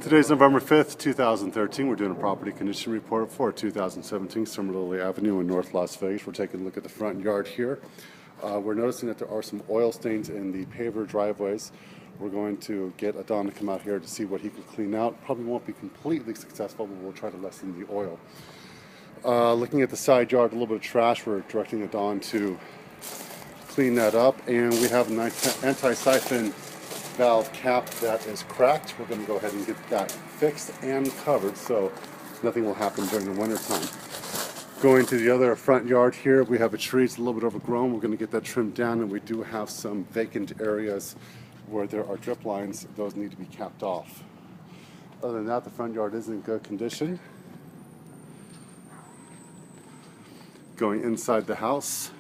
Today's November 5th, 2013. We're doing a property condition report for 2017 Summer Lily Avenue in North Las Vegas. We're taking a look at the front yard here. We're noticing that there are some oil stains in the paver driveways. We're going to get Adon to come out here to see what he can clean out. Probably won't be completely successful, but we'll try to lessen the oil. Looking at the side yard, a little bit of trash. We're directing Adon to clean that up, and we have an anti-siphon valve cap that is cracked. We're going to go ahead and get that fixed and covered so nothing will happen during the winter time. Going to the other front yard here, we have a tree. It's a little bit overgrown. We're going to get that trimmed down, and we do have some vacant areas where there are drip lines. Those need to be capped off. Other than that, the front yard is in good condition. Going inside the house,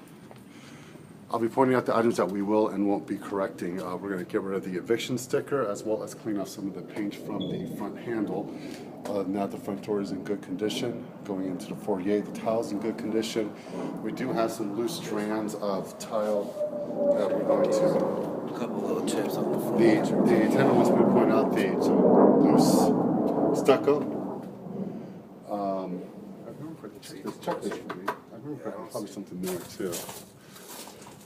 I'll be pointing out the items that we will and won't be correcting. We're going to get rid of the eviction sticker as well as clean off some of the paint from the front handle. Other than that, the front door is in good condition. Going into the foyer, the tile's in good condition. We do have some loose strands of tile that we're going to... A couple little chips on the floor. The tenant wants me to point out some loose stucco. I remember probably something there too.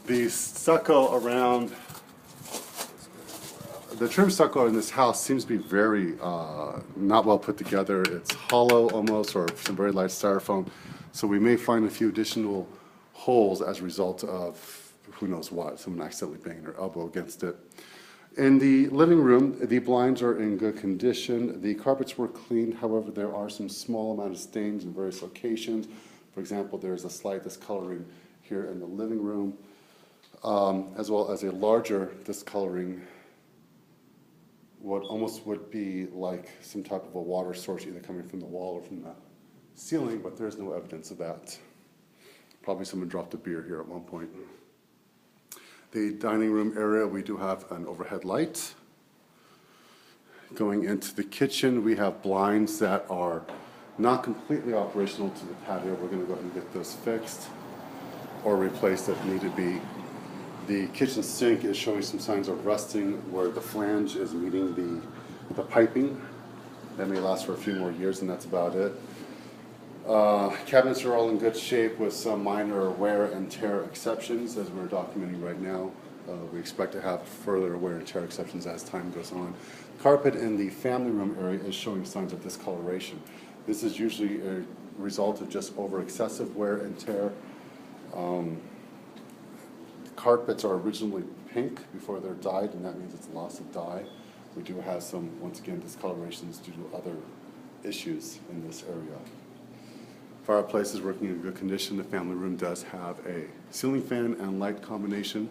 The stucco around, the trim stucco in this house seems to be very not well put together. It's hollow almost, or some very light styrofoam. So we may find a few additional holes as a result of who knows what, someone accidentally banging their elbow against it. In the living room, the blinds are in good condition. The carpets were cleaned, however, there are some small amount of stains in various locations. For example, there's a slight discoloring here in the living room. As well as a larger discoloring, what almost would be like some type of a water source either coming from the wall or from the ceiling, but there's no evidence of that. Probably someone dropped a beer here at one point. The dining room area, we do have an overhead light. Going into the kitchen, we have blinds that are not completely operational to the patio. We're going to go ahead and get those fixed or replaced if need to be. The kitchen sink is showing some signs of rusting where the flange is meeting the piping. That may last for a few more years, and that's about it. Cabinets are all in good shape with some minor wear and tear exceptions as we're documenting right now. We expect to have further wear and tear exceptions as time goes on. Carpet in the family room area is showing signs of discoloration. This is usually a result of just over excessive wear and tear. Carpets are originally pink before they're dyed, and that means it's loss of dye. We do have some, once again, discolorations due to other issues in this area. Fireplace is working in good condition. The family room does have a ceiling fan and light combination.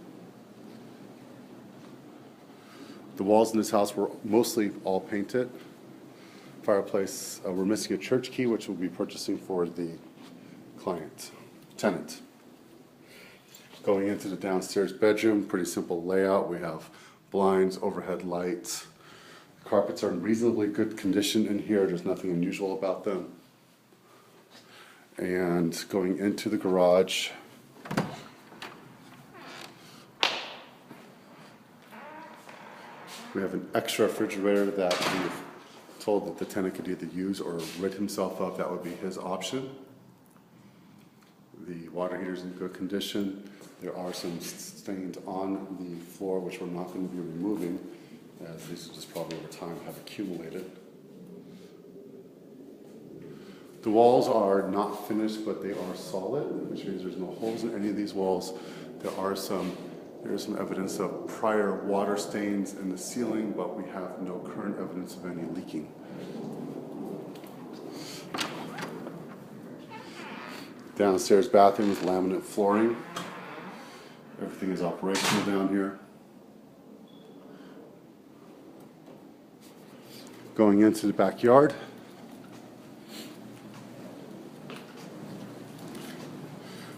The walls in this house were mostly all painted. Fireplace, we're missing a church key, which we'll be purchasing for the tenant. Going into the downstairs bedroom, pretty simple layout. We have blinds, overhead lights. Carpets are in reasonably good condition in here. There's nothing unusual about them. And going into the garage, we have an extra refrigerator that we've told that the tenant could either use or rid himself of. That would be his option. The water heater is in good condition. There are some stains on the floor which we're not going to be removing, as these just probably over time have accumulated. The walls are not finished, but they are solid, which means there's no holes in any of these walls. There is some evidence of prior water stains in the ceiling, but we have no current evidence of any leaking. Downstairs bathroom with laminate flooring. Everything is operational down here. Going into the backyard.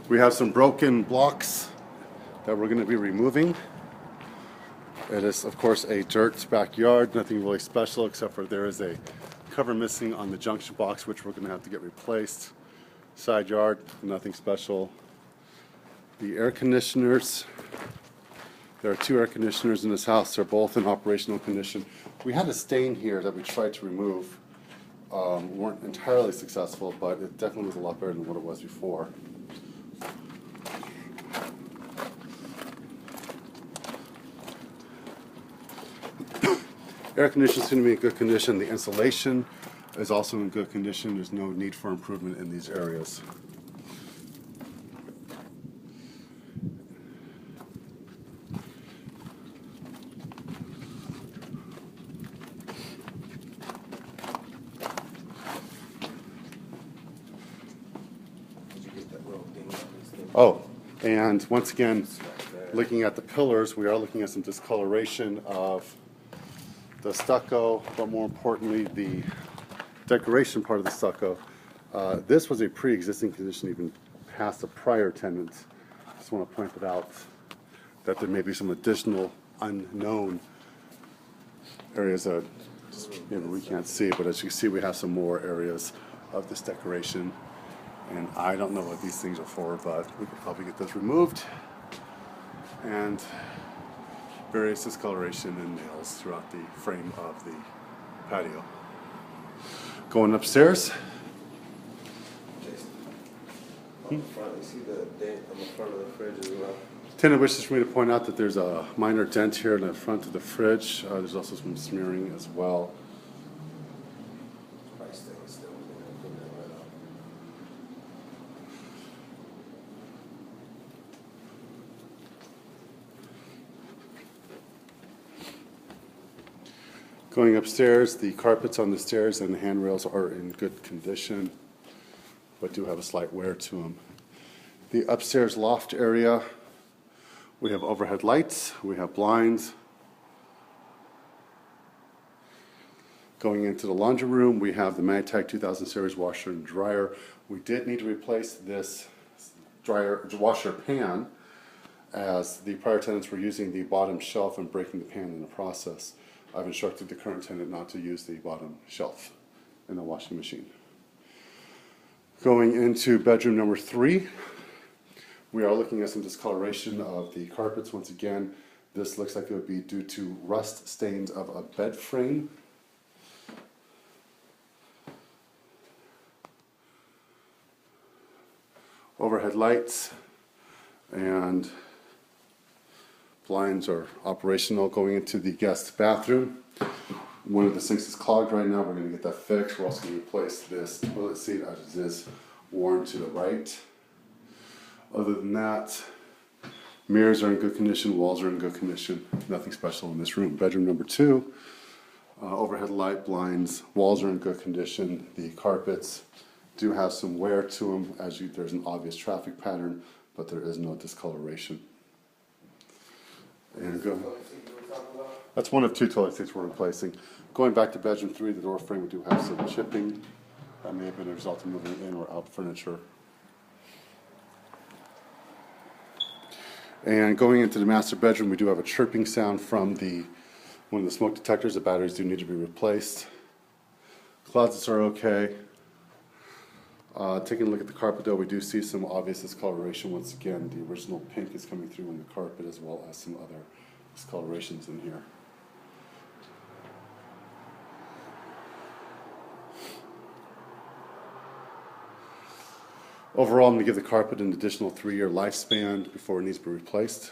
We have some broken blocks that we're going to be removing. It is, of course, a dirt backyard, nothing really special except for there is a cover missing on the junction box, which we're going to have to get replaced. Side yard, nothing special. The air conditioners There are 2 air conditioners in this house. They're both in operational condition. We had a stain here that we tried to remove. We weren't entirely successful, but it definitely was a lot better than what it was before. Air conditioning seems to be in good condition. The insulation is also in good condition. There's no need for improvement in these areas. Oh, and once again, looking at the pillars, we are looking at some discoloration of the stucco, but more importantly, the decoration part of the stucco. This was a pre-existing condition even past the prior tenants. Just want to point it out that there may be some additional unknown areas that maybe we can't see, but as you can see, we have some more areas of this decoration. And I don't know what these things are for, but we could probably get those removed. And various discoloration and nails throughout the frame of the patio. Going upstairs. On the front, you see the dent on the front of the fridge as well? Tenant wishes for me to point out that there's a minor dent here in the front of the fridge. There's also some smearing as well. Probably stainless steel. Clean that right off. Going upstairs, the carpets on the stairs and the handrails are in good condition, but do have a slight wear to them. The upstairs loft area, we have overhead lights, we have blinds. Going into the laundry room, we have the Magtag 2000 series washer and dryer. We did need to replace this washer pan, as the prior tenants were using the bottom shelf and breaking the pan in the process. I've instructed the current tenant not to use the bottom shelf in the washing machine. Going into bedroom number 3, we are looking at some discoloration of the carpets. Once again, this looks like it would be due to rust stains of a bed frame. Overhead lights and blinds are operational. Going into the guest bathroom, one of the sinks is clogged right now. We're going to get that fixed. We're also going to replace this toilet seat as it is worn to the right. Other than that, mirrors are in good condition, walls are in good condition. Nothing special in this room. Bedroom number 2, overhead light, blinds, walls are in good condition. The carpets do have some wear to them, there's an obvious traffic pattern, but there is no discoloration. And that's one of 2 toilet seats we're replacing. Going back to bedroom 3, the door frame, we do have some chipping. That may have been a result of moving in or out furniture. And going into the master bedroom, we do have a chirping sound from one of the smoke detectors. The batteries do need to be replaced. Closets are okay. Taking a look at the carpet though, we do see some obvious discoloration. Once again, the original pink is coming through in the carpet, as well as some other discolorations in here. Overall, I'm going to give the carpet an additional 3-year lifespan before it needs to be replaced.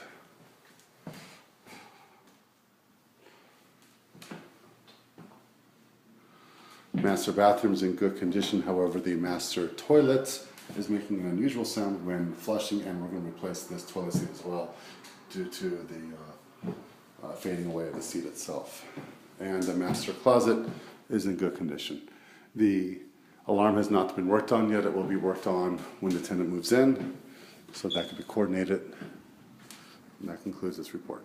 Master bathroom is in good condition. However, the master toilet is making an unusual sound when flushing, and we're going to replace this toilet seat as well due to the fading away of the seat itself. And the master closet is in good condition. The alarm has not been worked on yet. It will be worked on when the tenant moves in, so that can be coordinated. And that concludes this report.